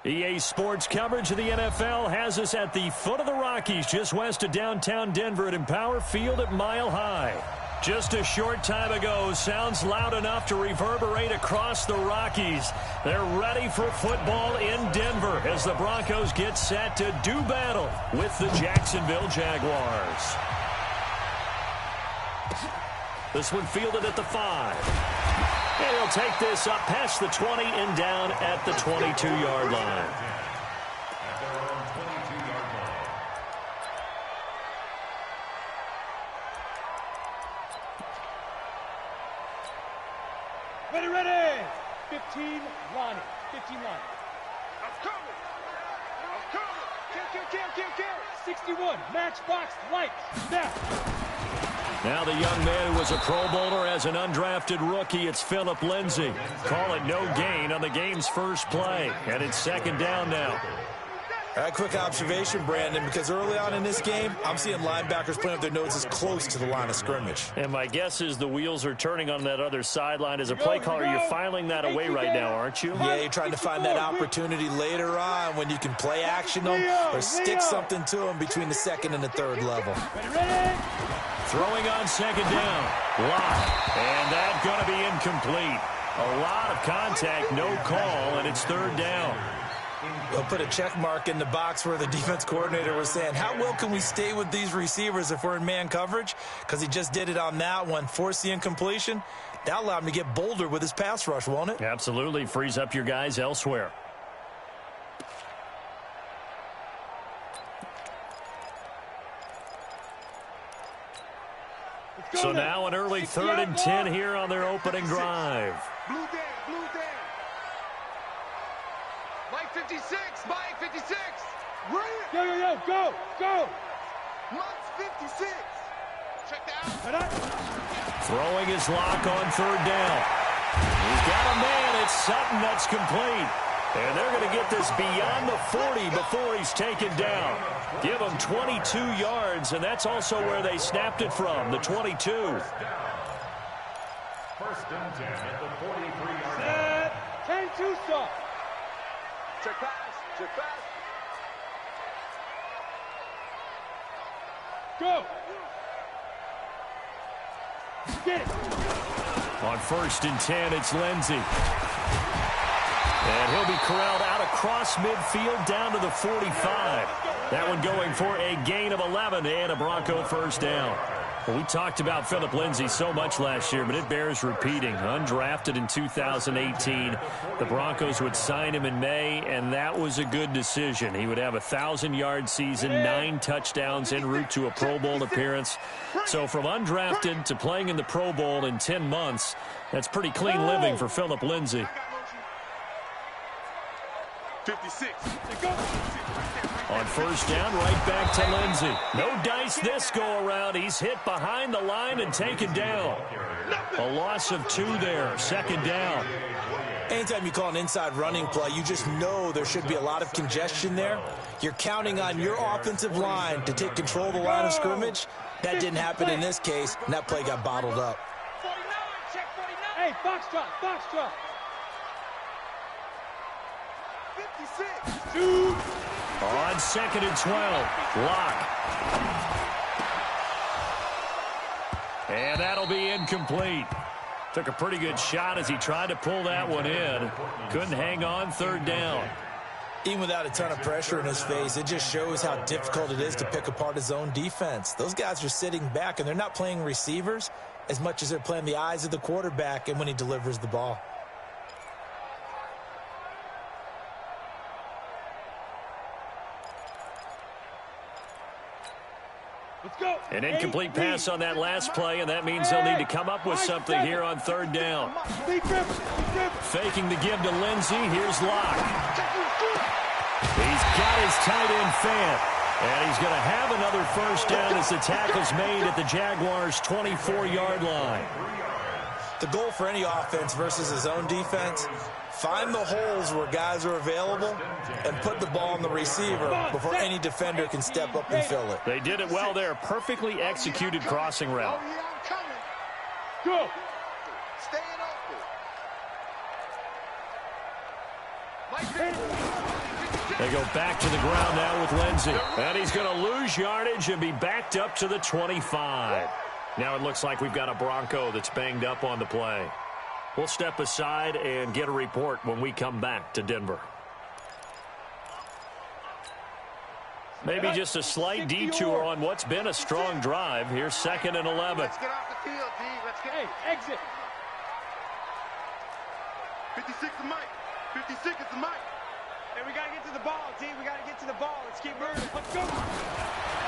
EA Sports coverage of the NFL has us at the foot of the Rockies, just west of downtown Denver at Empower Field at Mile High. Just a short time ago, sounds loud enough to reverberate across the Rockies. They're ready for football in Denver as the Broncos get set to do battle with the Jacksonville Jaguars. This one fielded at the 5. And he'll take this up past the 20 and down at the 22-yard line. Ready. 15, Lonnie. 15, Lonnie. I'm coming. Kill. 61, matchbox, lights, snap. Now the young man who was a Pro Bowler as an undrafted rookie, it's Philip Lindsay. Call it no gain on the game's first play. And it's second down now. All right, quick observation, Brandon, because early on in this game, I'm seeing linebackers putting up their noses close to the line of scrimmage. And my guess is the wheels are turning on that other sideline. As a play caller, you're filing that away right now, aren't you? Yeah, you're trying to find that opportunity later on when you can play action them or stick something to them between the second and the third level. Throwing on second down. Lock. And that's going to be incomplete. A lot of contact, no call, and it's third down. They'll put a check mark in the box where the defense coordinator was saying, how well can we stay with these receivers if we're in man coverage? Because he just did it on that one, forced the incompletion. That allowed him to get bolder with his pass rush, won't it? Absolutely. Frees up your guys elsewhere. So now an early 3rd and 10 here on their opening drive. Blue down. Mike 56. Go. Mike's 56. Check down. Throwing his lock on 3rd down. He's got a man. It's Sutton that's complete. And they're going to get this beyond the 40 before he's taken down. Give him 22 yards, and that's also where they snapped it from, the 22. 1st and 10 at the 43-yard line. 10-2 stop. Check pass. Go. Get it. On 1st and 10, it's Lindsay. And he'll be corralled out across midfield down to the 45. That one going for a gain of 11 and a Bronco first down. Well, we talked about Philip Lindsay so much last year, but it bears repeating. Undrafted in 2018, the Broncos would sign him in May, and that was a good decision. He would have a 1,000-yard season, 9 touchdowns en route to a Pro Bowl appearance. So from undrafted to playing in the Pro Bowl in 10 months, that's pretty clean living for Philip Lindsay. 56. On 1st down, right back to Lindsay. No dice this go-around. He's hit behind the line and taken down. A loss of 2 there, 2nd down. Anytime you call an inside running play, you just know there should be a lot of congestion there. You're counting on your offensive line to take control of the line of scrimmage. That didn't happen in this case, and that play got bottled up. 49, check 49. Hey, box drop. 56. 2. On 2nd and 12, Lock. And that'll be incomplete. Took a pretty good shot as he tried to pull that one in. Couldn't hang on, 3rd down. Even without a ton of pressure in his face, it just shows how difficult it is to pick apart his own defense. Those guys are sitting back, and they're not playing receivers as much as they're playing the eyes of the quarterback and when he delivers the ball. An incomplete pass on that last play, and that means they'll need to come up with something here on 3rd down. Faking the give to Lindsay. Here's Locke. He's got his tight end fan. And he's going to have another first down as the tackle's made at the Jaguars' 24-yard line. The goal for any offense versus his own defense, find the holes where guys are available and put the ball on the receiver before any defender can step up and fill it. They did it well there. Perfectly executed crossing route. Oh, yeah, I'm coming. Go. Staying open. Mike, They go back to the ground now with Lindsey. And he's going to lose yardage and be backed up to the 25. Now it looks like we've got a Bronco that's banged up on the play. We'll step aside and get a report when we come back to Denver. Maybe just a slight detour on what's been a strong drive. Here's 2nd and 11. Let's get off the field, D. Let's get exit. 56 is Mike. 56 is the Mike. Hey, we got to get to the ball, D. We got to get to the ball. Let's keep moving. Let's go.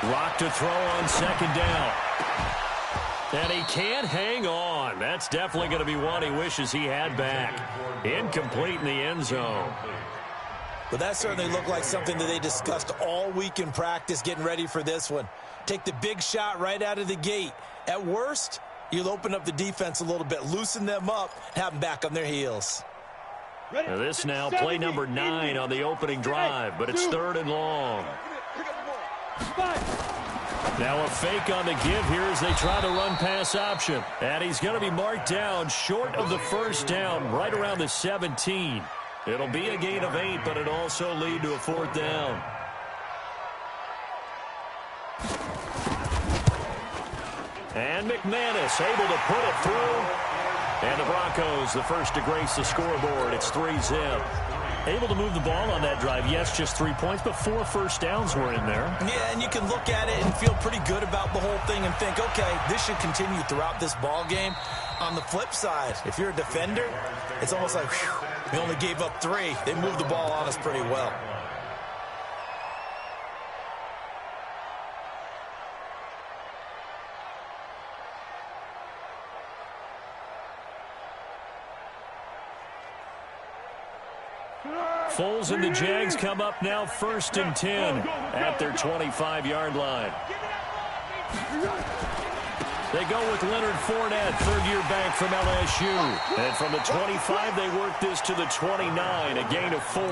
Rock to throw on 2nd down. And he can't hang on. That's definitely going to be one he wishes he had back. Incomplete in the end zone. But that certainly looked like something that they discussed all week in practice getting ready for this one. Take the big shot right out of the gate. At worst, you'll open up the defense a little bit, loosen them up, have them back on their heels. Now this now play number 9 on the opening drive, but it's 3rd and long. Now a fake on the give here as they try to run pass option. And he's going to be marked down short of the 1st down, right around the 17. It'll be a gain of 8, but it'll also lead to a 4th down. And McManus able to put it through. And the Broncos, the first to grace the scoreboard. It's 3-zip. Able to move the ball on that drive. Yes, just 3 points, but 4 first downs were in there. Yeah, and you can look at it and feel pretty good about the whole thing and think, okay, this should continue throughout this ball game. On the flip side, if you're a defender, it's almost like, whew, we only gave up 3. They moved the ball on us pretty well. Foles and the Jags come up now 1st and 10 at their 25-yard line. They go with Leonard Fournette, third-year back from LSU. And from the 25, they work this to the 29, a gain of 4.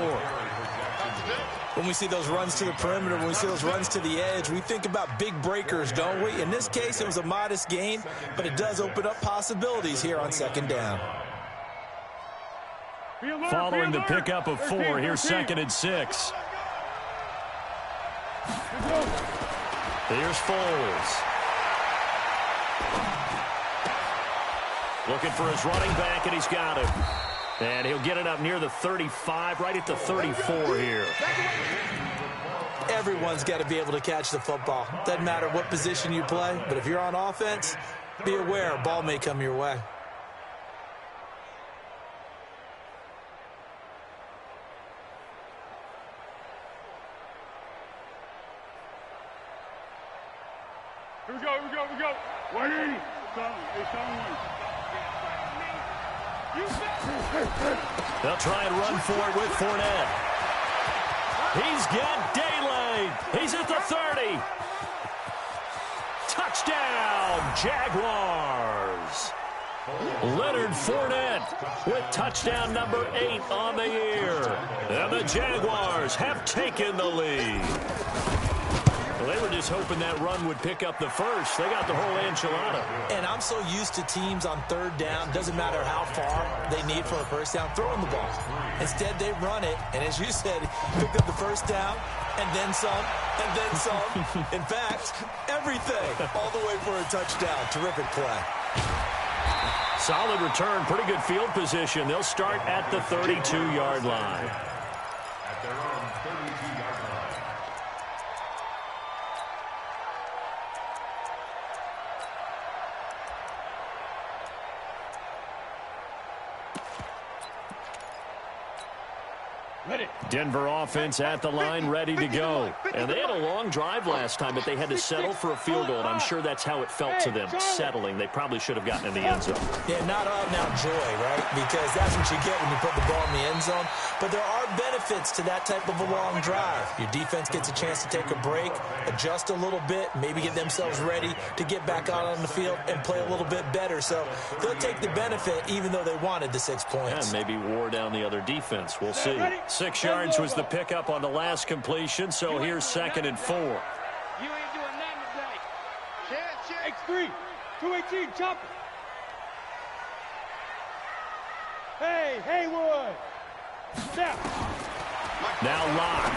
When we see those runs to the perimeter, when we see those runs to the edge, we think about big breakers, don't we? In this case, it was a modest gain, but it does open up possibilities here on 2nd down. Following the pickup of 4, here's 2nd and 6. Here's Foles. Looking for his running back, and he's got him. And he'll get it up near the 35, right at the 34 here. Everyone's got to be able to catch the football. Doesn't matter what position you play, but if you're on offense, be aware a ball may come your way. Here we go, here we go, here we go. 180. They'll try and run for it with Fournette. He's got daylight. He's at the 30. Touchdown, Jaguars. Leonard Fournette with touchdown number 8 on the year. And the Jaguars have taken the lead. Well, they were just hoping that run would pick up the first. They got the whole enchilada. And I'm so used to teams on 3rd down, doesn't matter how far they need for a first down, throwing the ball. Instead, they run it, and as you said, picked up the first down, and then some, and then some. In fact, everything, all the way for a touchdown. Terrific play. Solid return, pretty good field position. They'll start at the 32-yard line. At their own 32-yard line. Denver offense at the line, ready to go. And they had a long drive last time, but they had to settle for a field goal. And I'm sure that's how it felt to them, settling. They probably should have gotten in the end zone. Yeah, not out and out joy, right? Because that's what you get when you put the ball in the end zone. But there are benefits to that type of a long drive. Your defense gets a chance to take a break, adjust a little bit, maybe get themselves ready to get back out on the field and play a little bit better. So they'll take the benefit even though they wanted the 6 points. And maybe wore down the other defense. We'll see. 6 yards was the pickup on the last completion, so here's 2nd and 4. You ain't doing nothing today. X3, 218, chop it. Hey, Haywood. Step. Now Locke.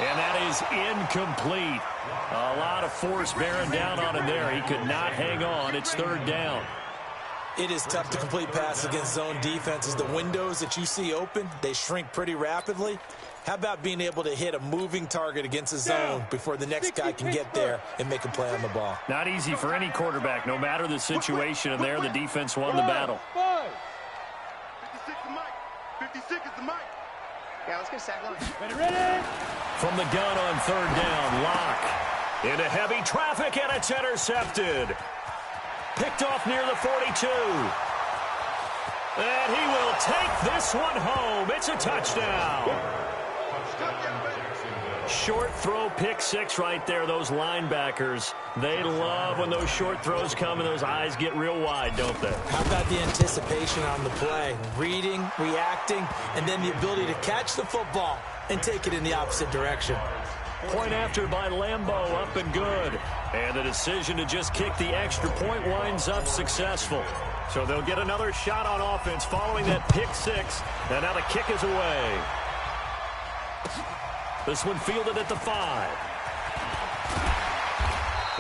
And that is incomplete. A lot of force bearing down on him there. He could not hang on. It's third down. It is tough to complete passes against zone defenses. The windows that you see open, they shrink pretty rapidly. How about being able to hit a moving target against a zone before the next guy can get there and make a play on the ball? Not easy for any quarterback, no matter the situation. And there, the defense won the battle. 56 is Mike. 56 is the Mike. Yeah, let's get a sack line. Ready? From the gun on third down, Locke. Into heavy traffic, and it's intercepted. Picked off near the 42. And he will take this one home. It's a touchdown. Short throw, pick six right there. Those linebackers, they love when those short throws come and those eyes get real wide, don't they? How about the anticipation on the play? Reading, reacting, and then the ability to catch the football and take it in the opposite direction. Point after by Lambeau, up and good. And the decision to just kick the extra point winds up successful. So they'll get another shot on offense following that pick six. And now the kick is away. This one fielded at the 5.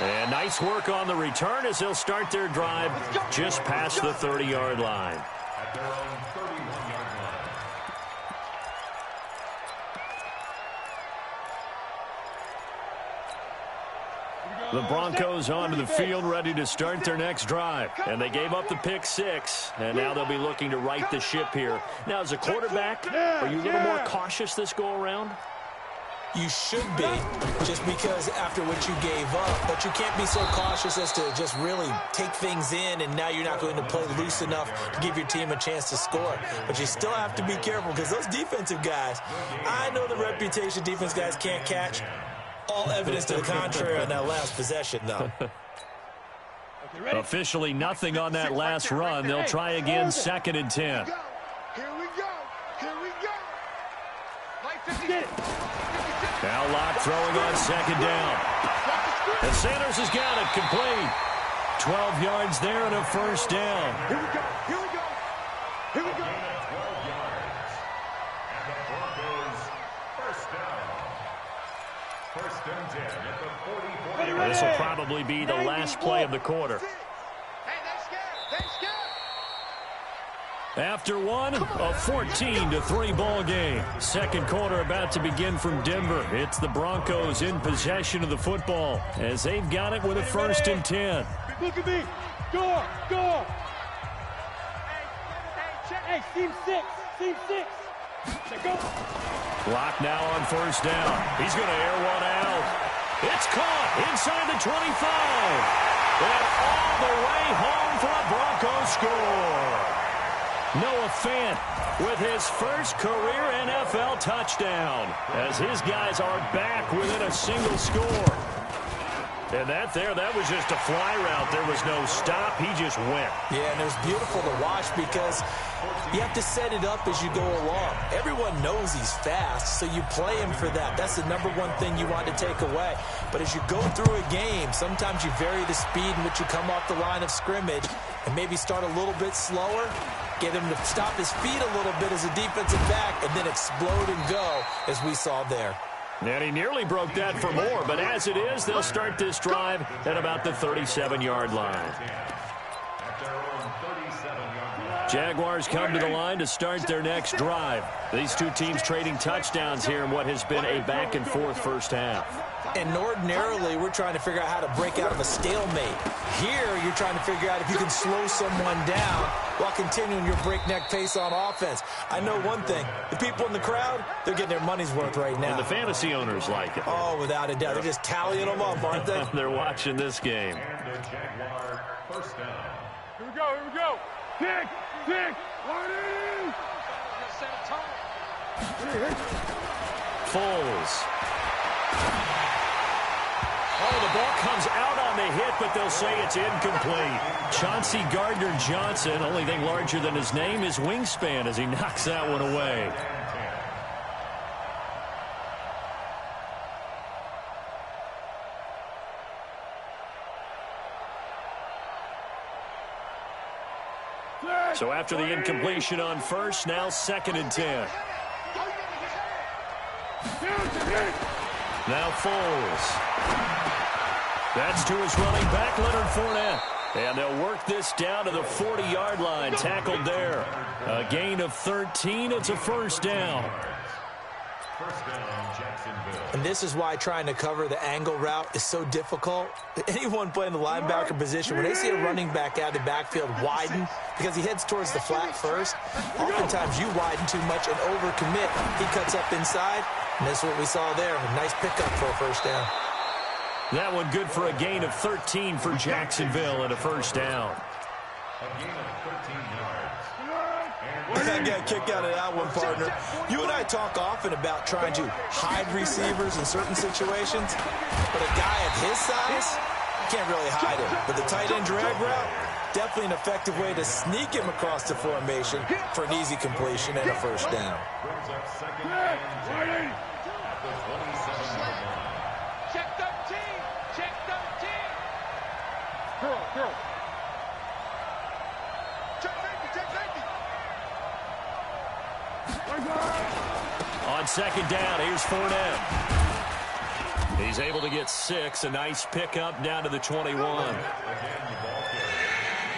And nice work on the return as they'll start their drive just past the 30-yard line. At their own 31-yard line. The Broncos onto the field, ready to start their next drive. And they gave up the pick six, and now they'll be looking to right the ship here. Now, as a quarterback, are you a little more cautious this go-around? You should be, just because after what you gave up. But you can't be so cautious as to just really take things in, and now you're not going to play loose enough to give your team a chance to score. But you still have to be careful, because those defensive guys, I know the reputation defense guys can't catch. All evidence to the contrary on that last possession, though. Officially nothing on that last run. They'll try again, 2nd and 10. Here we go. Here we go. Like 50. Now Locke throwing on 2nd down. And Sanders has got it complete. 12 yards there and a first down. Here we go. Here we go. Here we go. 12 yards. And the Broncos first down. First and 10 at the 40. This will probably be the last play of the quarter. Hey, that's good. That's good. After one, a 14-3 ball game. Second quarter about to begin from Denver. It's the Broncos in possession of the football as they've got it with a 1st and 10. Look at me. Go. Go. Hey, team 6. Team 6. Go. Locke now on 1st down. He's going to air one out. It's caught inside the 25. And all the way home for a Broncos score. Noah Fant with his first career NFL touchdown as his guys are back within a single score. And that was just a fly route. There was no stop. He just went. Yeah, and it was beautiful to watch because you have to set it up as you go along. Everyone knows he's fast, so you play him for that. That's the number one thing you want to take away. But as you go through a game, sometimes you vary the speed in which you come off the line of scrimmage and maybe start a little bit slower, get him to stop his feet a little bit as a defensive back, and then explode and go, as we saw there. And he nearly broke that for more, but as it is, they'll start this drive at about the 37-yard line. Jaguars come to the line to start their next drive. These two teams trading touchdowns here in what has been a back-and-forth first half. And ordinarily, we're trying to figure out how to break out of a stalemate. Here, you're trying to figure out if you can slow someone down while continuing your breakneck pace on offense. I know one thing. The people in the crowd, they're getting their money's worth right now. And the fantasy owners like it. Oh, without a doubt. They're just tallying them up, aren't they? They're watching this game. And the Jaguar first down. Here we go. Here we go. Pick. Warning. Foles. Oh, the ball comes out on the hit, but they'll say it's incomplete. Chauncey Gardner-Johnson, only thing larger than his name is wingspan as he knocks that one away. So after the incompletion on first, now 2nd and 10. Now Foles. That's to his running back, Leonard Fournette. And they'll work this down to the 40-yard line. Tackled there. A gain of 13. It's a first down. First down, Jacksonville. And this is why trying to cover the angle route is so difficult. Anyone playing the linebacker position, when they see a running back out of the backfield widen, because he heads towards the flat first, oftentimes you widen too much and overcommit. He cuts up inside, and that's what we saw there. A nice pickup for a first down. That one good for a gain of 13 for Jacksonville and a first down. A gain of 13 yards. I got a kick out of that one, partner. You and I talk often about trying to hide receivers in certain situations, but a guy of his size can't really hide him. But the tight end drag route, definitely an effective way to sneak him across the formation for an easy completion and a first down. Brings up 2nd and 10 at the 27-yard line. Check 13. Check 13. Girl. Check safety. On 2nd down, here's Fournette. He's able to get 6. A nice pickup down to the 21.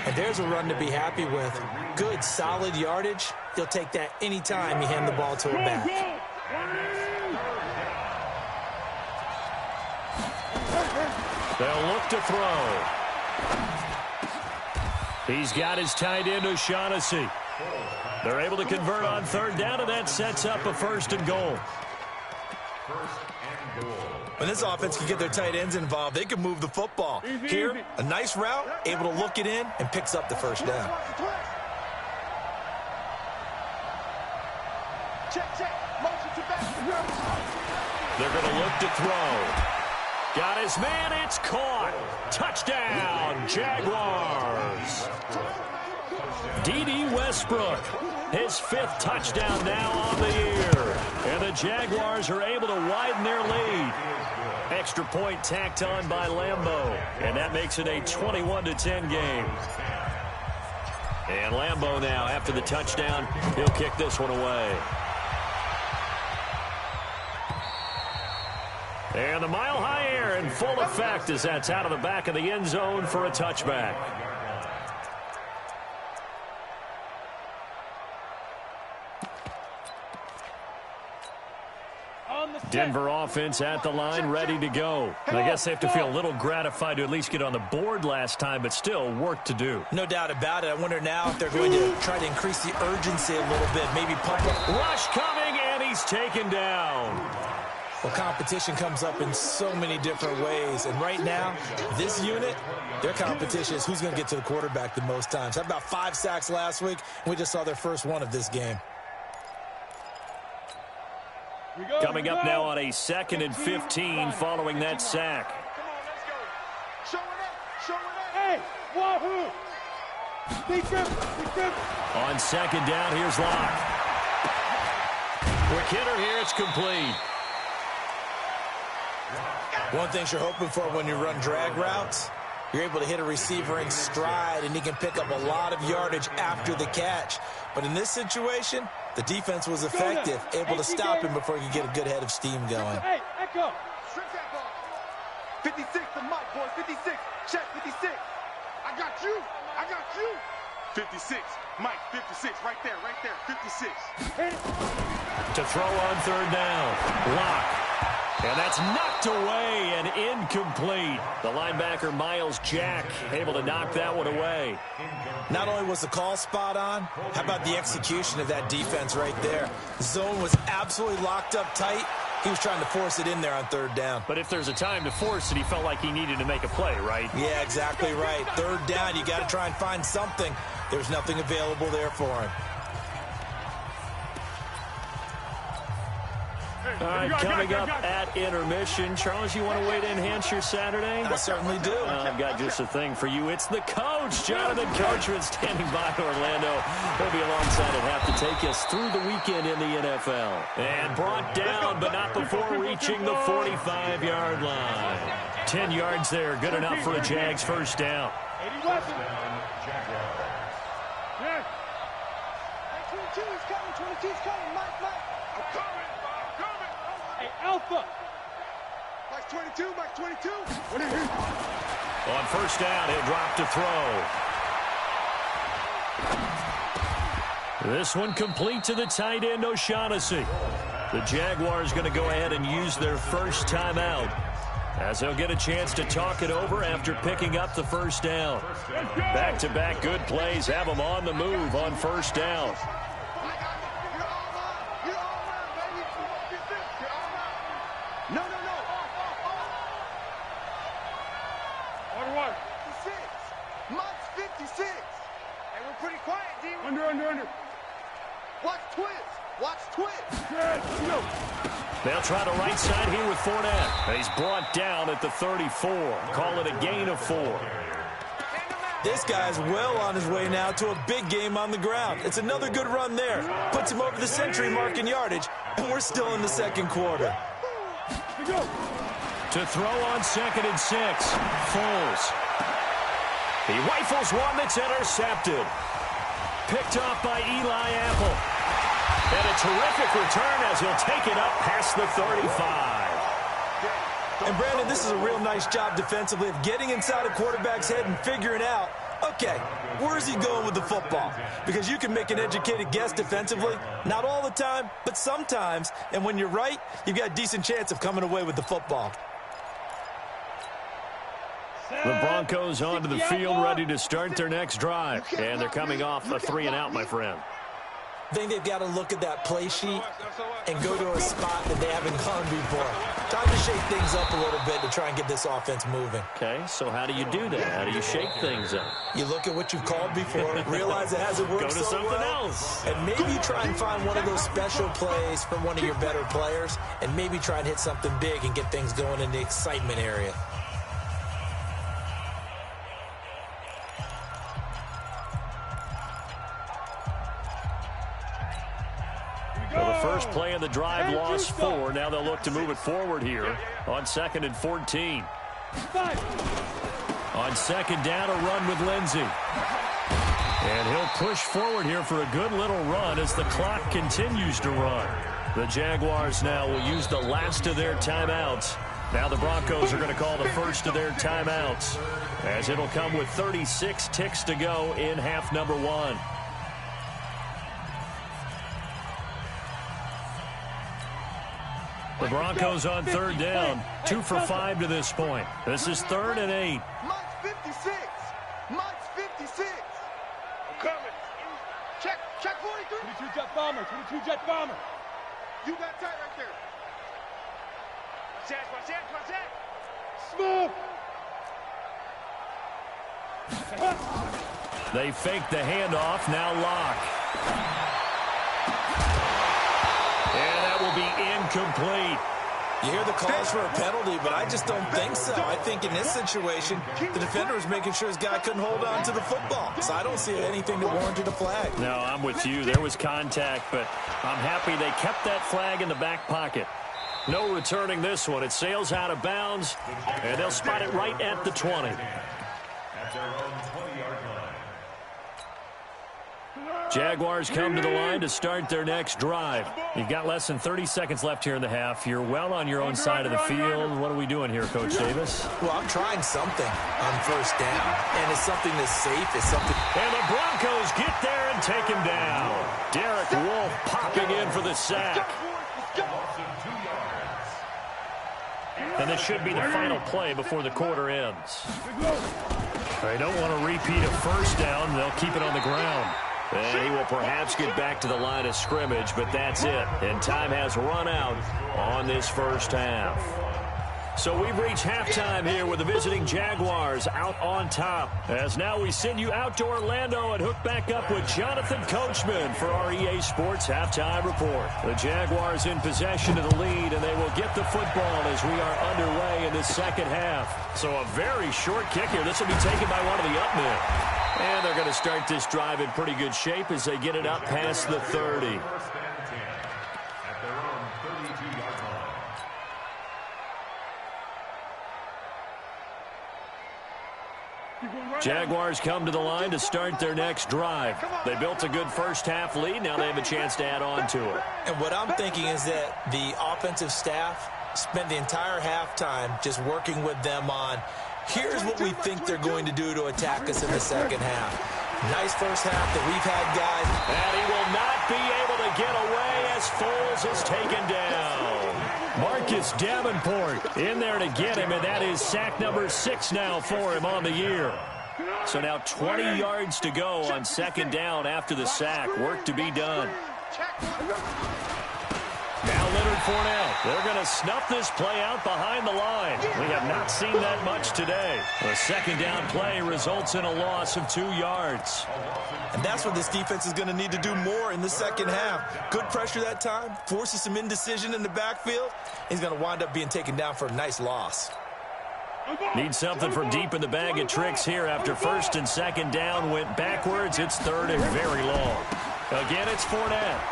And there's a run to be happy with. Good, solid yardage. He'll take that anytime you hand the ball to a back. They'll look to throw. He's got his tight end, O'Shaughnessy. They're able to convert on 3rd down, and that sets up a 1st and goal. When this offense can get their tight ends involved, they can move the football. Here, a nice route, able to look it in, and picks up the first down. They're going to look to throw. Got his man, it's caught. Touchdown, Jaguars. D.D. Westbrook, his 5th touchdown now on the year. And the Jaguars are able to widen their lead. Extra point tacked on by Lambeau. And that makes it a 21-10 game. And Lambeau now, after the touchdown, he'll kick this one away. And the mile-high air in full effect as that's out of the back of the end zone for a touchback. Denver offense at the line, ready to go. And I guess they have to feel a little gratified to at least get on the board last time, but still work to do. No doubt about it. I wonder now if they're going to try to increase the urgency a little bit, maybe pump up. Rush coming, and he's taken down. Well, competition comes up in so many different ways. And right now, this unit, their competition is who's going to get to the quarterback the most times. Had about 5 sacks last week, and we just saw their first one of this game. Coming up now on a 2nd and 15 following that sack. Come on, let's go. Show it up. Hey, wahoo! Big grip. On 2nd down, here's Locke. Quick hitter here, it's complete. One thing you're hoping for when you run drag routes, you're able to hit a receiver in stride, and he can pick up a lot of yardage after the catch. But in this situation, the defense was effective, able to stop him before he could get a good head of steam going. Hey, Echo. Strip that ball. 56 to Mike, boys. 56. Check 56. I got you. 56. Mike, 56. Right there. 56. To throw on 3rd down. Locke. And that's knocked away and incomplete. The linebacker, Miles Jack, able to knock that one away. Not only was the call spot on, how about the execution of that defense right there? The zone was absolutely locked up tight. He was trying to force it in there on 3rd down. But if there's a time to force it, he felt like he needed to make a play, right? Yeah, exactly right. 3rd down, you got to try and find something. There's nothing available there for him. All right, coming up at intermission. Charles, you want a way to enhance your Saturday? I certainly do. I've got just a thing for you. It's the coach, Jonathan Coachman, standing by Orlando. He'll be alongside and have to take us through the weekend in the NFL. And brought down, but not before reaching the 45-yard line. 10 yards there, good enough for a Jags first down. Yes. coming. 22's coming. Mike. I'm coming. Hey, Alpha. Mike's 22. Mike's 22. On first down, he'll drop to throw. This one complete to the tight end, O'Shaughnessy. The Jaguars going to go ahead and use their first timeout, as they'll get a chance to talk it over after picking up the first down. Back-to-back good plays have them on the move on first down. No. Order one. 56. Mike's 56. Hey, we're pretty quiet, D. Under. Watch twist. They'll try the right side here with Fournette. He's brought down at the 34. Call it a gain of 4. This guy's well on his way now to a big game on the ground. It's another good run there. Puts him over the century mark in yardage, and we're still in the second quarter. To throw on 2nd and 6. Foles. He rifles one that's intercepted. Picked off by Eli Apple. And a terrific return as he'll take it up past the 35. And, Brandon, this is a real nice job defensively of getting inside a quarterback's head and figuring out, okay, where's he going with the football? Because you can make an educated guess defensively. Not all the time, but sometimes. And when you're right, you've got a decent chance of coming away with the football. The Broncos onto the field, ready to start their next drive. And they're coming off a 3-and-out, my friend. I think they've got to look at that play sheet and go to a spot that they haven't gone before. Time to shake things up a little bit to try and get this offense moving. Okay, so how do you do that? How do you shake things up? You look at what you've called before, realize it hasn't worked Go to so something well, else. and maybe try and find one of those special plays from one of your better players, and maybe try and hit something big and get things going in the excitement area. Well, the first play of the drive lost 4. Now they'll look to move it forward here on 2nd and 14. On 2nd down, a run with Lindsey. And he'll push forward here for a good little run as the clock continues to run. The Jaguars now will use the last of their timeouts. Now the Broncos are going to call the first of their timeouts, as it'll come with 36 ticks to go in half number 1. The Broncos on 3rd down, 2 for 5 to this point. This is 3rd and 8. Mike's 56. Mike's 56. I'm coming. Check 43. 22 jet bomber. 22 jet bomber. You got tight right there. Watch that. Smooth. They fake the handoff, now lock. And that will be incomplete. You hear the calls for a penalty, but I just don't think so. I think in this situation, the defender was making sure his guy couldn't hold on to the football. So I don't see anything that warranted a flag. No, I'm with you. There was contact, but I'm happy they kept that flag in the back pocket. No returning this one. It sails out of bounds, and they'll spot it right at the 20. At their own 20-yard line. Jaguars come to the line to start their next drive. You've got less than 30 seconds left here in the half. You're well on your own side of the field. What are we doing here, Coach Davis? Well, I'm trying something on first down, and it's something that's safe. It's something. And the Broncos get there and take him down. Derek Wolfe popping in for the sack. And this should be the final play before the quarter ends. They don't want to repeat a first down. They'll keep it on the ground. And he will perhaps get back to the line of scrimmage, but that's it. And time has run out on this first half. So we've reached halftime here with the visiting Jaguars out on top. As now we send you out to Orlando and hook back up with Jonathan Coachman for our EA Sports Halftime Report. The Jaguars in possession of the lead, and they will get the football as we are underway in the second half. So a very short kick here. This will be taken by one of the up men. And they're going to start this drive in pretty good shape as they get it up past the 30. At their own 32-yard line. Jaguars come to the line to start their next drive. They built a good first-half lead. Now they have a chance to add on to it. And what I'm thinking is that the offensive staff spent the entire halftime just working with them on, here's what we think they're going to do to attack us in the second half. Nice first half that we've had, guys. And he will not be able to get away as Foles is taken down. Marcus Davenport in there to get him, and that is sack number 6 now for him on the year. So now 20 yards to go on second down after the sack. Work to be done. Now Leonard Fournette. They're going to snuff this play out behind the line. We have not seen that much today. The second down play results in a loss of 2 yards. And that's what this defense is going to need to do more in the second half. Good pressure that time. Forces some indecision in the backfield. He's going to wind up being taken down for a nice loss. Need something from deep in the bag of tricks here after first and second down went backwards. It's third and very long. Again, it's Fournette.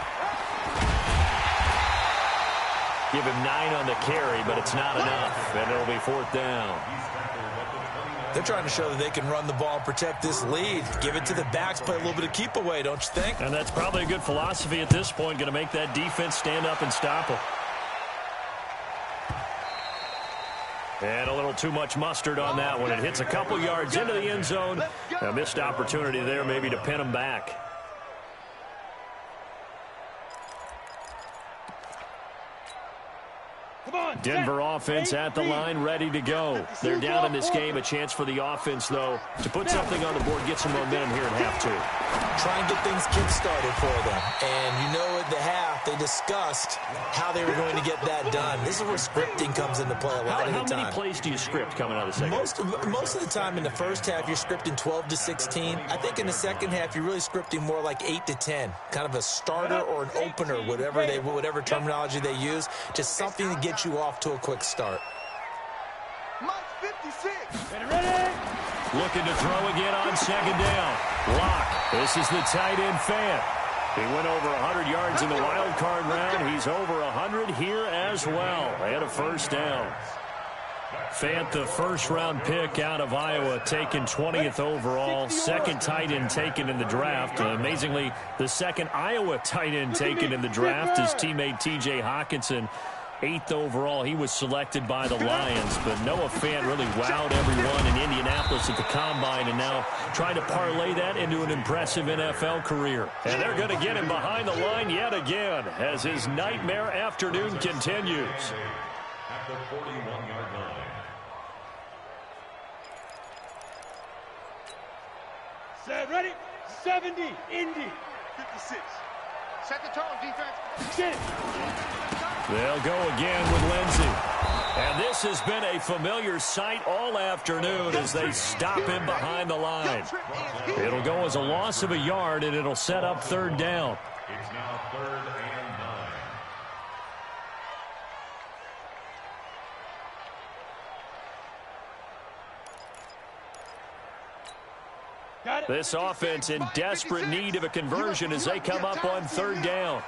Give him 9 on the carry, but it's not enough, and it'll be fourth down. They're trying to show that they can run the ball and protect this lead. Give it to the backs, play a little bit of keep away, don't you think? And that's probably a good philosophy at this point, going to make that defense stand up and stop them. And a little too much mustard on that one. It hits a couple yards into the end zone. A missed opportunity there maybe to pin them back. Denver offense at the line, ready to go. They're down in this game. A chance for the offense, though, to put something on the board, get some momentum here in half 2. Try and get things kick-started for them. And you know at the half, they discussed how they were going to get that done. This is where scripting comes into play a lot of the time. How many plays do you script coming out of the second? Most of the time in the first half, you're scripting 12 to 16. I think in the second half, you're really scripting more like 8 to 10. Kind of a starter or an opener, whatever terminology they use. Just something to get you off to a quick start. Looking to throw again on second down. Lock. This is the tight end Fant. He went over 100 yards in the wild card round. He's over 100 here as well. And a first down. Fant, the first-round pick out of Iowa, taken 20th overall. Second tight end taken in the draft. Amazingly, the second Iowa tight end taken in the draft. His teammate T.J. Hawkinson, 8th overall. He was selected by the Lions, but Noah Fant really wowed everyone in Indianapolis at the Combine, and now trying to parlay that into an impressive NFL career. And they're going to get him behind the line yet again as his nightmare afternoon continues. At the 41-yard line. Set, ready? 70, Indy. 56. Set the tone, defense. Sit. They'll go again with Lindsey. And this has been a familiar sight all afternoon as they stop him behind the line. It'll go as a loss of a yard, and it'll set up third down. It's now 3rd and 9. This offense in desperate need of a conversion as they come up on third down.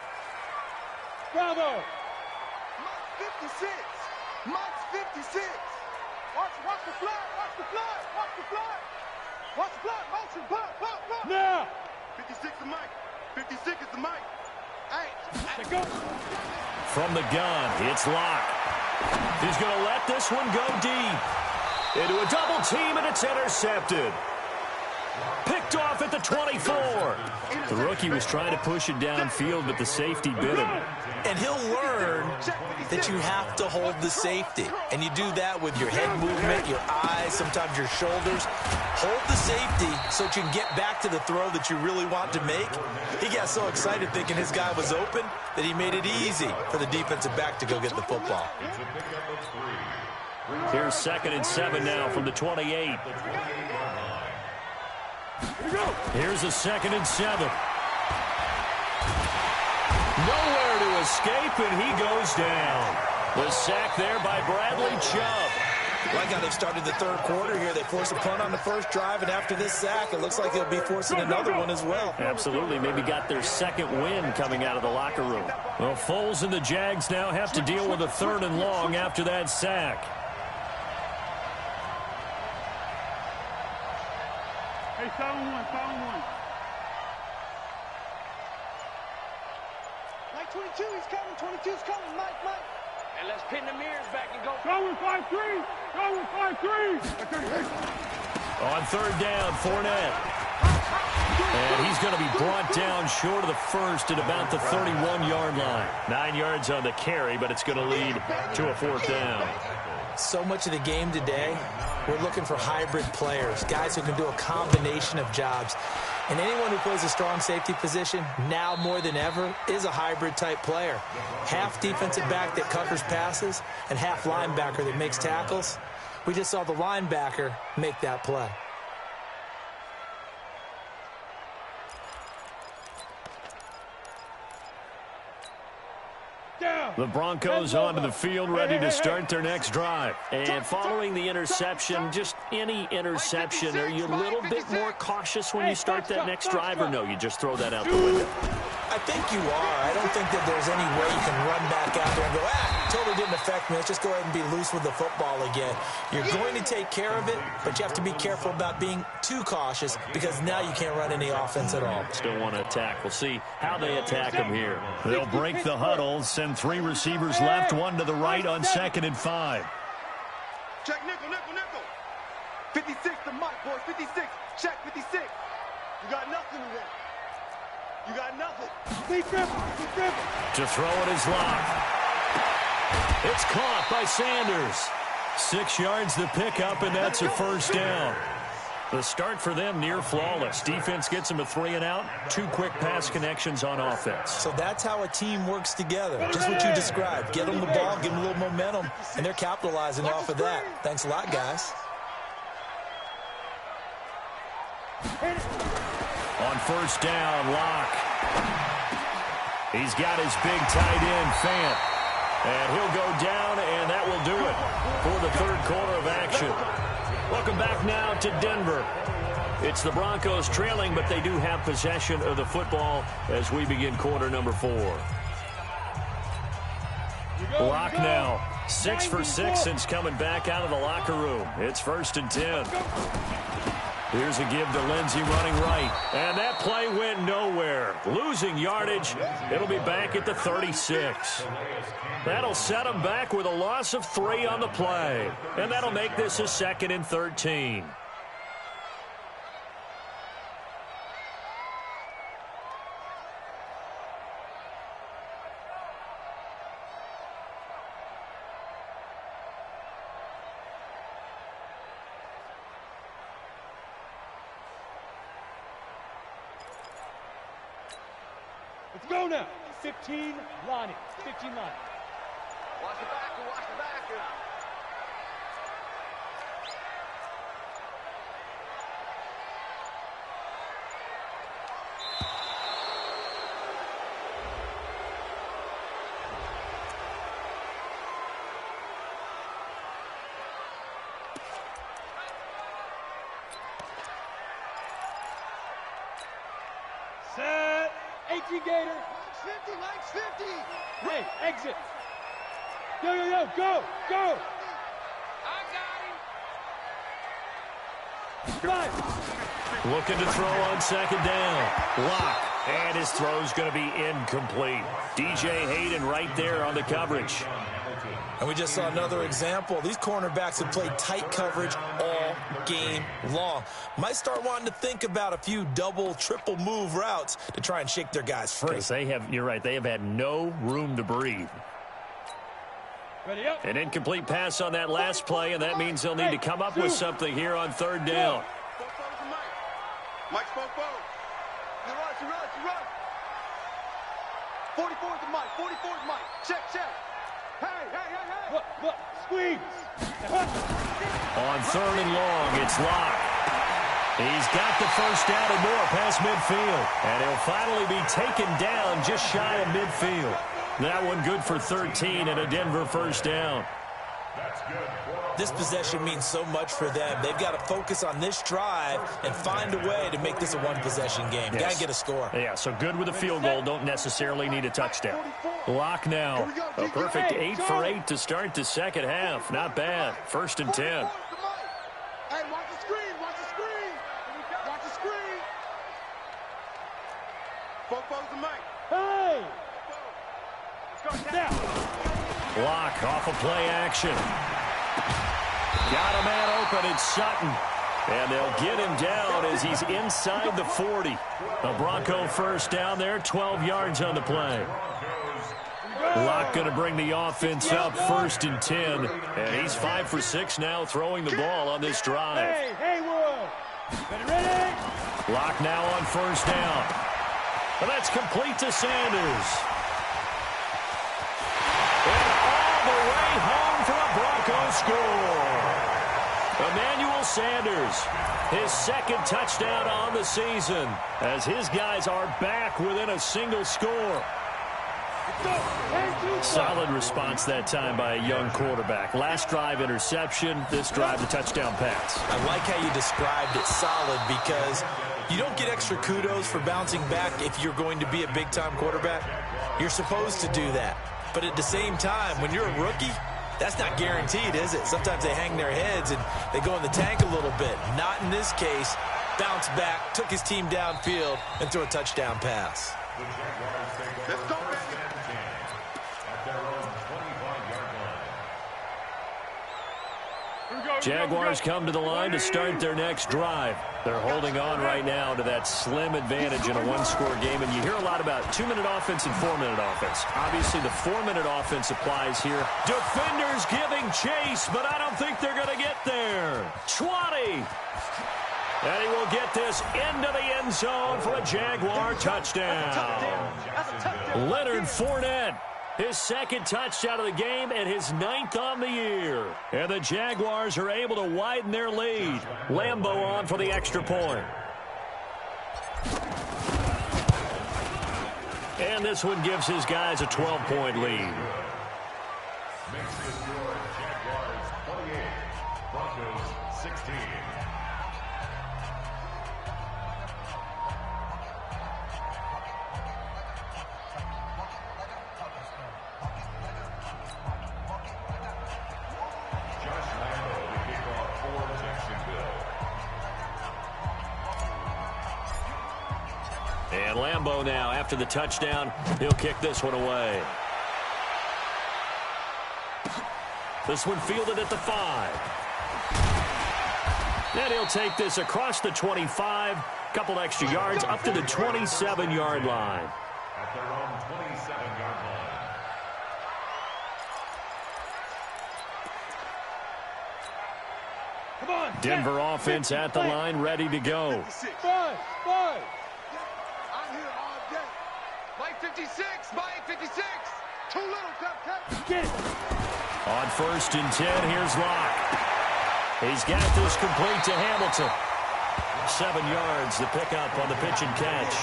Bravo. 56. Mike's 56. Watch the fly. Watch the fly. Watch the fly. Watch the fly. Motion. Pop. Now. 56 is Mike. 56 is the Mike. Hey. Let's go. From the gun, it's Lock. He's going to let this one go deep. Into a double team, and it's intercepted. Picked off at the 24. The rookie was trying to push it downfield, but the safety bit him. And he'll learn that you have to hold the safety. And you do that with your head movement, your eyes, sometimes your shoulders. Hold the safety so that you can get back to the throw that you really want to make. He got so excited thinking his guy was open that he made it easy for the defensive back to go get the football. Here's 2nd and 7 now from the 28. Here's a 2nd and 7. Nowhere to escape, and he goes down. The sack there by Bradley Chubb. Like how they've started the third quarter here. They force a punt on the first drive, and after this sack, it looks like they'll be forcing another one as well. Absolutely. Maybe got their second win coming out of the locker room. Well, Foles and the Jags now have to deal with a 3rd and long after that sack. 7-1. Mike 22, he's coming. 22's coming. Mike. And let's pin the mirrors back and go. Go with 5-3. On third down, Fournette. And he's going to be brought down short of the first at about the 31-yard line. 9 yards on the carry, but it's going to lead to a fourth down. So much of the game today, we're looking for hybrid players, guys who can do a combination of jobs. And anyone who plays a strong safety position, now more than ever, is a hybrid-type player. Half defensive back that covers passes and half linebacker that makes tackles. We just saw the linebacker make that play. The Broncos onto the field, ready to start their next drive. And following the interception, just any interception, are you a little bit more cautious when you start that next drive, or no, you just throw that out the window? I think you are. I don't think that there's any way you can run back out there and go, totally didn't affect me. Let's just go ahead and be loose with the football again. You're going to take care of it, but you have to be careful about being too cautious because now you can't run any offense at all. Still want to attack. We'll see how they attack him here. They'll break the huddle, send 3 receivers left, 1 to the right on 2nd and 5. Check nickel. 56 to Mike, boys. 56. Check 56. You got nothing in there. You got nothing. To throw it is Locke. It's caught by Sanders. 6 yards the pickup, and that's a first down. The start for them near flawless. Defense gets them a 3 and out. 2 quick pass connections on offense. So that's how a team works together. Just what you described. Get them the ball, give them a little momentum, and they're capitalizing off of that. Thanks a lot, guys. On first down, Locke. He's got his big tight end, Fant. And he'll go down, and that will do it for the third quarter of action. Welcome back now to Denver. It's the Broncos trailing, but they do have possession of the football as we begin quarter number 4. Locke now, 6 for 6 since coming back out of the locker room. It's 1st and 10. Here's a give to Lindsey running right. And that play went nowhere. Losing yardage. It'll be back at the 36. That'll set them back with a loss of 3 on the play. And that'll make this a 2nd and 13. Let's go now. 15 Lonnie. 15 Lonnie. Watch the backer. Set. 18 Gator. Mike's 50. Hey, exit. Yo, go. I got him. Looking to throw on 2nd down. Locke. And his throw's going to be incomplete. DJ Hayden right there on the coverage. And we just saw another example. These cornerbacks have played tight coverage all game long. Might start wanting to think about a few double, triple move routes to try and shake their guys free. Because you're right, they have had no room to breathe. Ready up. An incomplete pass on that last play, and that means they'll need to come up with something here on 3rd down. Mike spoke forward. You run. 44 to Mike. 44 to Mike. Check. Hey. Look. Squeeze. On 3rd and long, it's Locke. He's got the first down and more past midfield. And he'll finally be taken down just shy of midfield. That one good for 13 and a Denver first down. This possession means so much for them. They've got to focus on this drive and find a way to make this a one-possession game. Yes. Got to get a score. Yeah, so good with a field goal. Don't necessarily need a touchdown. Locke now. A perfect 8 for 8 to start the second half. Not bad. 1st and 10. Hey, watch the screen. Fofo's the mic. Hey! Let's go down. Block off of play action. Got a man open, it's Sutton. And they'll get him down as he's inside the 40. A Bronco first down there, 12 yards on the play. Locke going to bring the offense up 1st and 10. And he's 5 for 6 now throwing the ball on this drive. Hey, Haywood! Ready? Locke now on 1st down. And that's complete to Sanders. And all the way home for a Bronco score. Emmanuel Sanders, his 2nd touchdown on the season, as his guys are back within a single score. Solid response that time by a young quarterback. Last drive interception, this drive the touchdown pass. I like how you described it, solid, because you don't get extra kudos for bouncing back if you're going to be a big-time quarterback. You're supposed to do that. But at the same time, when you're a rookie, that's not guaranteed, is it? Sometimes they hang their heads and they go in the tank a little bit. Not in this case. Bounced back, took his team downfield, and threw a touchdown pass. Let's go, baby. Jaguars come to the line to start their next drive. They're holding on right now to that slim advantage in a one-score game. And you hear a lot about 2-minute offense and 4-minute offense. Obviously, the 4-minute offense applies here. Defenders giving chase, but I don't think they're going to get there. 20. And he will get this into the end zone for a Jaguar touchdown. Leonard Fournette. His 2nd touchdown of the game and his 9th on the year. And the Jaguars are able to widen their lead. Lambeau on for the extra point. And this one gives his guys a 12-point lead. Makes the score Jaguars 28, Broncos 16. And Lambeau now, after the touchdown, he'll kick this one away. This one fielded at the 5. And he'll take this across the 25, couple extra yards, up to the 27-yard line. At their own 27-yard line. Come on. Denver offense at the line, ready to go. 5. I'm here all day. Mike 56, Mike 56. Too little, Cap. Get it. On 1st and 10, here's Locke. He's got this complete to Hamilton. 7 yards, the pickup on the pitch and catch.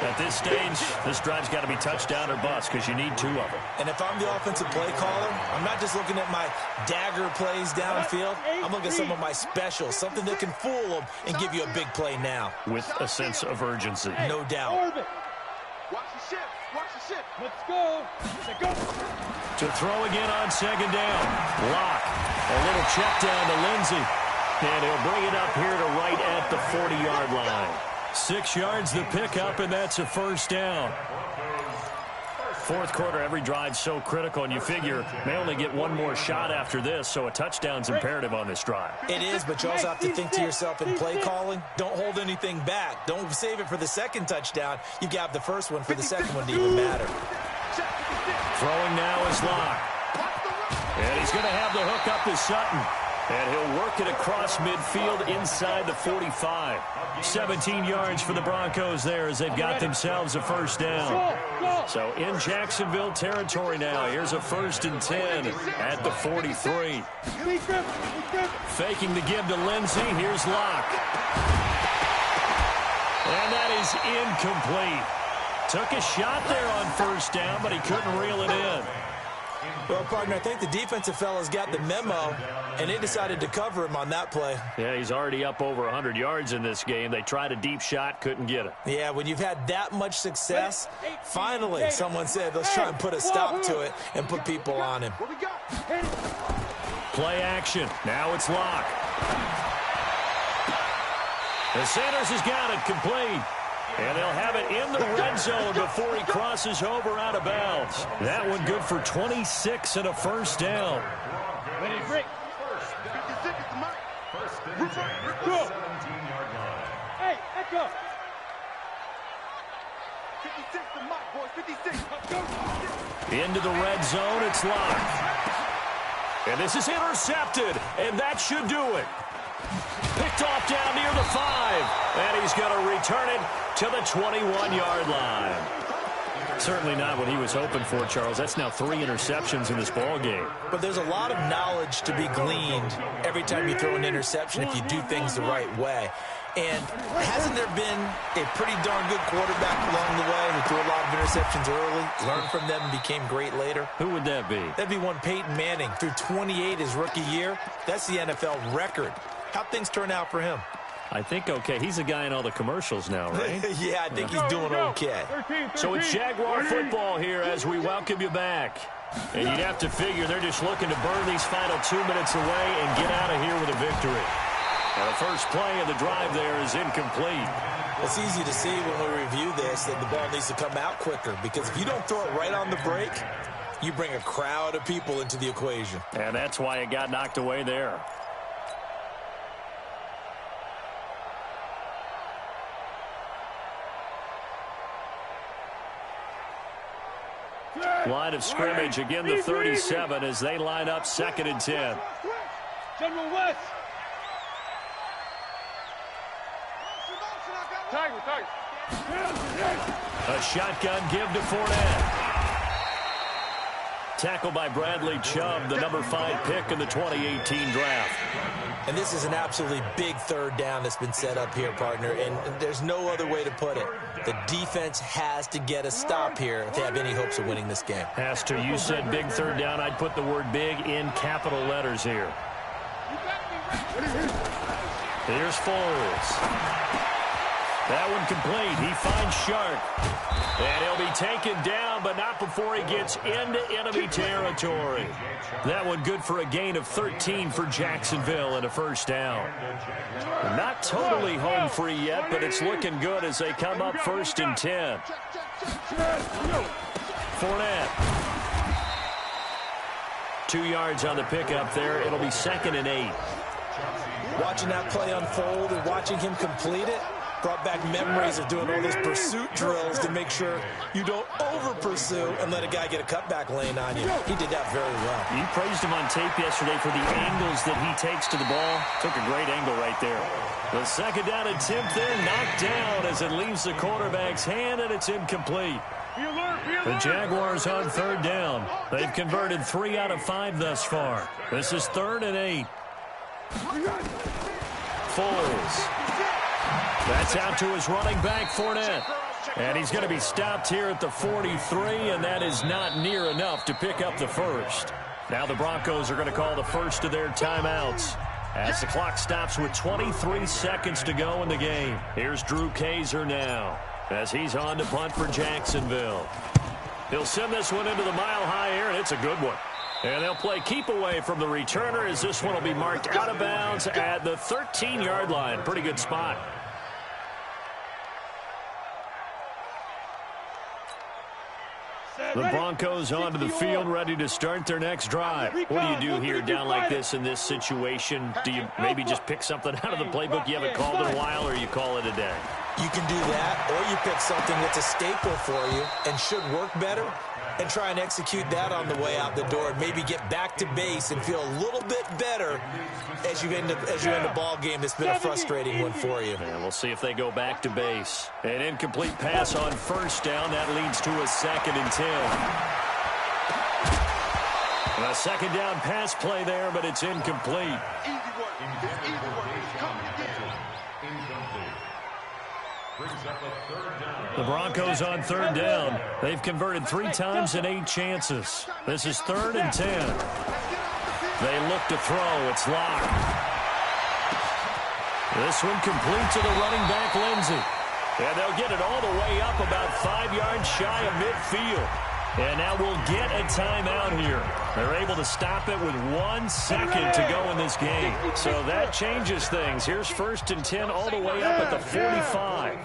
At this stage, this drive's got to be touchdown or bust because you need 2 of them. And if I'm the offensive play caller, I'm not just looking at my dagger plays downfield. I'm looking at some of my specials, something that can fool them and give you a big play now. With a sense of urgency. No doubt. Orbit. Watch the ship. Watch the ship. Let's go. Let's go. To throw again on 2nd down. Locke. A little check down to Lindsey. And he'll bring it up here to right at the 40-yard line. 6 yards the pickup, and that's a 1st down. 4th quarter, every drive so critical, and you figure may only get one more shot after this, so a touchdown's imperative on this drive. It is, but you also have to think to yourself in play calling, don't hold anything back. Don't save it for the 2nd touchdown. You got the 1st one for the 2nd one to even matter. Throwing now is Locke. And he's going to have the hook up to Sutton. And he'll work it across midfield inside the 45. 17 yards for the Broncos there as they've got themselves a 1st down. So in Jacksonville territory now. Here's a 1st and 10 at the 43. Faking the give to Lindsey. Here's Locke. And that is incomplete. Took a shot there on 1st down, but he couldn't reel it in. Well, partner, I think the defensive fellas got the memo, and they decided to cover him on that play. Yeah, he's already up over 100 yards in this game. They tried a deep shot, couldn't get it. Yeah, when you've had that much success, finally someone said, let's try and put a stop to it and put people on him. Play action. Now it's Locke. And Sanders has got it complete. And they'll have it in the red zone before he crosses over out of bounds. That one good for 26 and a first down. Ready to break. 56 is the mark. First and 10 at the 17-yard line. Hey, echo. 56 the mark, boys. 56. Into the red zone, it's locked. And this is intercepted, and that should do it. Picked off down near the 5, and he's going to return it to the 21-yard line. Certainly not what he was hoping for, Charles. That's now 3 interceptions in this ball game. But there's a lot of knowledge to be gleaned every time you throw an interception if you do things the right way. And hasn't there been a pretty darn good quarterback along the way who threw a lot of interceptions early, learned from them, and became great later? Who would that be? That'd be one Peyton Manning. Threw 28 his rookie year. That's the NFL record. How'd things turn out for him? I think okay. He's a guy in all the commercials now, right? Yeah, I think he's doing okay. 13. So it's Jaguar football here as we welcome you back. And you'd have to figure they're just looking to burn these final 2 minutes away and get out of here with a victory. And the first play of the drive there is incomplete. It's easy to see when we review this that the ball needs to come out quicker, because if you don't throw it right on the break, you bring a crowd of people into the equation. And that's why it got knocked away there. Line of scrimmage, again the 37 as they line up 2nd and 10. General West. Tiger. A shotgun give to Fournette. Tackled by Bradley Chubb, the number 5 pick in the 2018 draft. And this is an absolutely big third down that's been set up here, partner, and there's no other way to put it. The defense has to get a stop here if they have any hopes of winning this game. Has to. You said big third down. I'd put the word big in capital letters here. Here's Foles. That one complete. He finds Sharp. And he'll be taken down, but not before he gets into enemy territory. That one good for a gain of 13 for Jacksonville and a first down. Not totally home free yet, but it's looking good as they come up 1st and 10. Fournette. 2 yards on the pickup there. It'll be 2nd and 8. Watching that play unfold and watching him complete it brought back memories of doing all those pursuit drills to make sure you don't over-pursue and let a guy get a cutback lane on you. He did that very well. You praised him on tape yesterday for the angles that he takes to the ball. Took a great angle right there. The 2nd down attempt there knocked down as it leaves the quarterback's hand, and it's incomplete. The Jaguars on 3rd down. They've converted 3 out of 5 thus far. This is 3rd and 8. Foles. That's out to his running back, Fournette. And he's going to be stopped here at the 43, and that is not near enough to pick up the first. Now the Broncos are going to call the first of their timeouts as the clock stops with 23 seconds to go in the game. Here's Drew Kaiser now as he's on to punt for Jacksonville. He'll send this one into the mile-high air, and it's a good one. And they'll play keep away from the returner as this one will be marked out of bounds at the 13-yard line. Pretty good spot. The Broncos onto the field, ready to start their next drive. What do you do here down like this in this situation? Do you maybe just pick something out of the playbook you haven't called in a while, or you call it a day? You can do that, or you pick something that's a staple for you and should work better and try and execute that on the way out the door and maybe get back to base and feel a little bit better as you end a ball game that's been a frustrating one for you. And we'll see if they go back to base. An incomplete pass on 1st down. That leads to a 2nd and 10. A 2nd down pass play there, but it's incomplete. Easy work. It's easy work. It's coming again. Incomplete. Brings up a 3rd down. The Broncos on 3rd down. They've converted 3 times in 8 chances. This is 3rd and 10. They look to throw. It's locked. This one complete to the running back, Lindsey. And they'll get it all the way up about 5 yards shy of midfield. And now we'll get a timeout here. They're able to stop it with 1 second to go in this game. So that changes things. Here's 1st and 10 all the way up at the 45.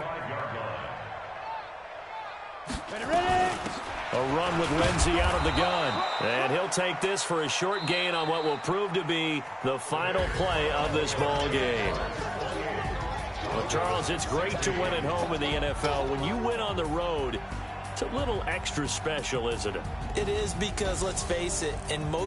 A run with Lindsey out of the gun. And he'll take this for a short gain on what will prove to be the final play of this ball game. Well, Charles, it's great to win at home in the NFL. When you win on the road, it's a little extra special, isn't it? It is, because, let's face it, in most